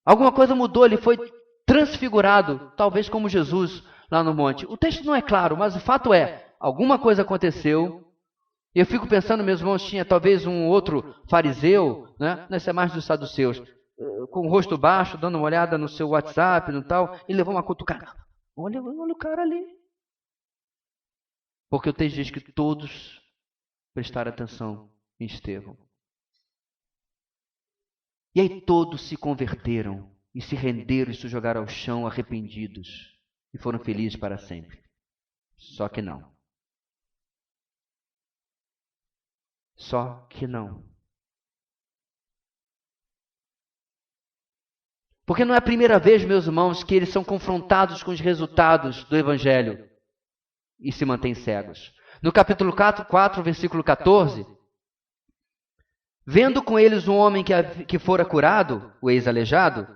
Alguma coisa mudou, ele foi transfigurado, talvez como Jesus lá no monte. O texto não é claro, mas o fato é, alguma coisa aconteceu. E eu fico pensando, meus irmãos, tinha talvez um outro fariseu, né? Nessa é mais dos saduceus, com o rosto baixo, dando uma olhada no seu WhatsApp, no tal, e levou uma cutucada. Olha o cara ali. Porque o texto diz que todos prestaram atenção em Estevão. E aí todos se converteram e se renderam e se jogaram ao chão arrependidos e foram felizes para sempre. Só que não. Só que não. Porque não é a primeira vez, meus irmãos, que eles são confrontados com os resultados do Evangelho e se mantêm cegos. No capítulo 4, versículo 14, vendo com eles um homem que fora curado, o ex-aleijado,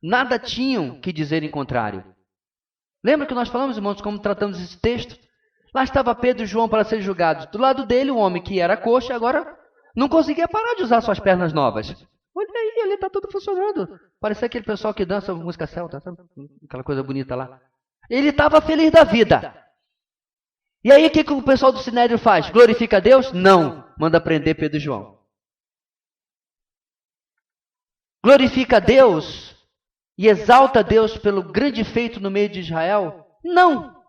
nada tinham que dizer em contrário. Lembra que nós falamos, irmãos, como tratamos esse texto? Lá estava Pedro e João para serem julgados. Do lado dele, um homem que era coxo, agora não conseguia parar de usar suas pernas novas. Olha aí, ele está tudo funcionando. Parecia aquele pessoal que dança música celta, sabe? Aquela coisa bonita lá. Ele estava feliz da vida. E aí, o que o pessoal do Sinédrio faz? Glorifica a Deus? Não. Manda prender Pedro e João. Glorifica a Deus e exalta a Deus pelo grande feito no meio de Israel? Não.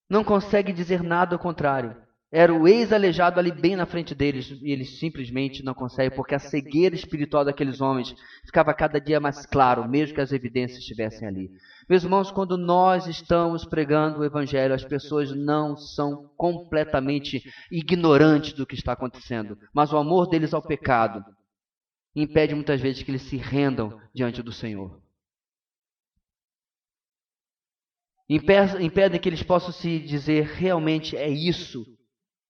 Não consegue dizer nada ao contrário. Era o ex-aleijado ali bem na frente deles e eles simplesmente não conseguem, porque a cegueira espiritual daqueles homens ficava cada dia mais claro, mesmo que as evidências estivessem ali. Meus irmãos, quando nós estamos pregando o Evangelho, as pessoas não são completamente ignorantes do que está acontecendo, mas o amor deles ao pecado impede muitas vezes que eles se rendam diante do Senhor. Impedem que eles possam se dizer, realmente é isso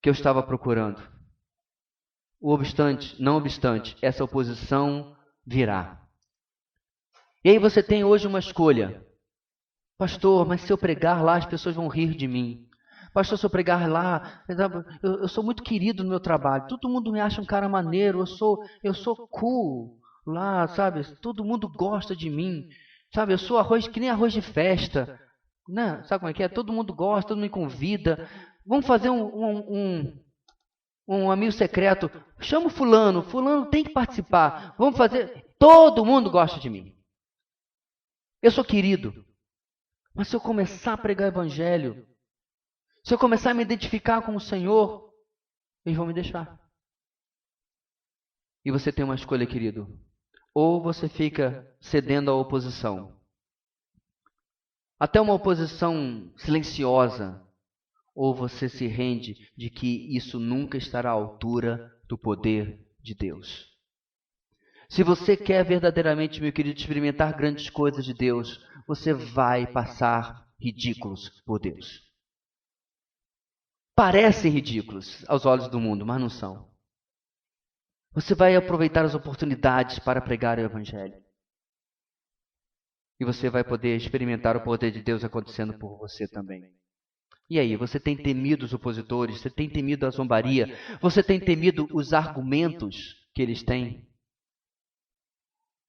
que eu estava procurando. Não obstante, essa oposição virá. E aí você tem hoje uma escolha. Pastor, mas se eu pregar lá, as pessoas vão rir de mim. Pastor, se eu pregar lá, eu sou muito querido no meu trabalho. Todo mundo me acha um cara maneiro, eu sou cool lá, sabe? Todo mundo gosta de mim. Sabe, eu sou arroz, que nem arroz de festa. Né? Sabe como é que é? Todo mundo gosta, todo mundo me convida. Vamos fazer um amigo secreto. Chama o fulano tem que participar. Vamos fazer. Todo mundo gosta de mim. Eu sou querido. Mas se eu começar a pregar o Evangelho, se eu começar a me identificar com o Senhor, eles vão me deixar. E você tem uma escolha, querido. Ou você fica cedendo à oposição. Até uma oposição silenciosa. Ou você se rende de que isso nunca estará à altura do poder de Deus. Se você quer verdadeiramente, meu querido, experimentar grandes coisas de Deus, você vai passar ridículos por Deus. Parecem ridículos aos olhos do mundo, mas não são. Você vai aproveitar as oportunidades para pregar o Evangelho. E você vai poder experimentar o poder de Deus acontecendo por você também. E aí, você tem temido os opositores? Você tem temido a zombaria? Você tem temido os argumentos que eles têm?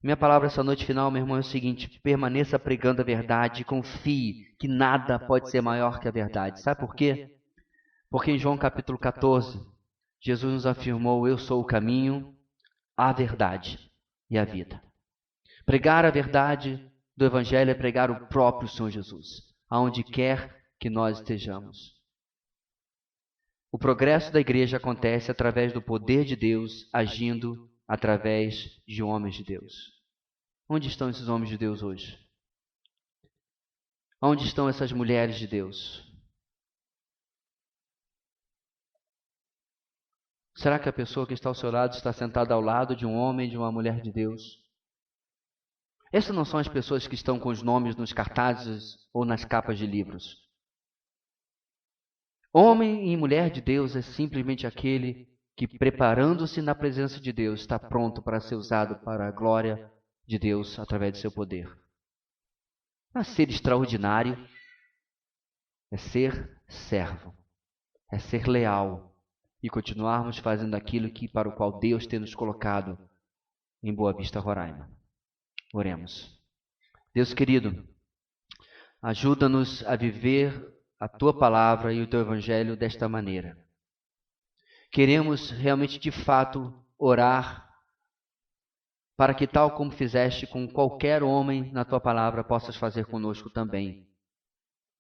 Minha palavra essa noite final, meu irmão, é o seguinte: permaneça pregando a verdade e confie que nada pode ser maior que a verdade. Sabe por quê? Porque em João capítulo 14, Jesus nos afirmou: eu sou o caminho, a verdade e a vida. Pregar a verdade do Evangelho é pregar o próprio Senhor Jesus, aonde quer que nós estejamos. O progresso da igreja acontece através do poder de Deus agindo através de homens de Deus. Onde estão esses homens de Deus hoje? Onde estão essas mulheres de Deus? Será que a pessoa que está ao seu lado está sentada ao lado de um homem e de uma mulher de Deus? Essas não são as pessoas que estão com os nomes nos cartazes ou nas capas de livros. Homem e mulher de Deus é simplesmente aquele que, preparando-se na presença de Deus, está pronto para ser usado para a glória de Deus através do seu poder. Não é ser extraordinário, é ser servo, é ser leal e continuarmos fazendo aquilo para o qual Deus tem nos colocado em Boa Vista, Roraima. Oremos. Deus querido, ajuda-nos a viver a Tua palavra e o Teu Evangelho desta maneira. Queremos realmente, de fato, orar para que, tal como fizeste com qualquer homem na Tua palavra, possas fazer conosco também.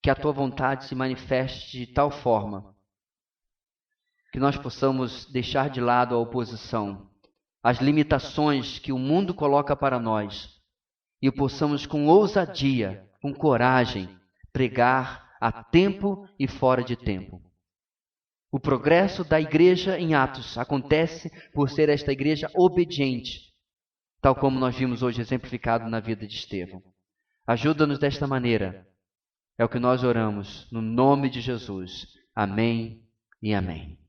Que a Tua vontade se manifeste de tal forma que nós possamos deixar de lado a oposição, as limitações que o mundo coloca para nós, e possamos com ousadia, com coragem, pregar a tempo e fora de tempo. O progresso da igreja em Atos acontece por ser esta igreja obediente, tal como nós vimos hoje exemplificado na vida de Estevão. Ajuda-nos desta maneira. É o que nós oramos, no nome de Jesus. Amém e amém.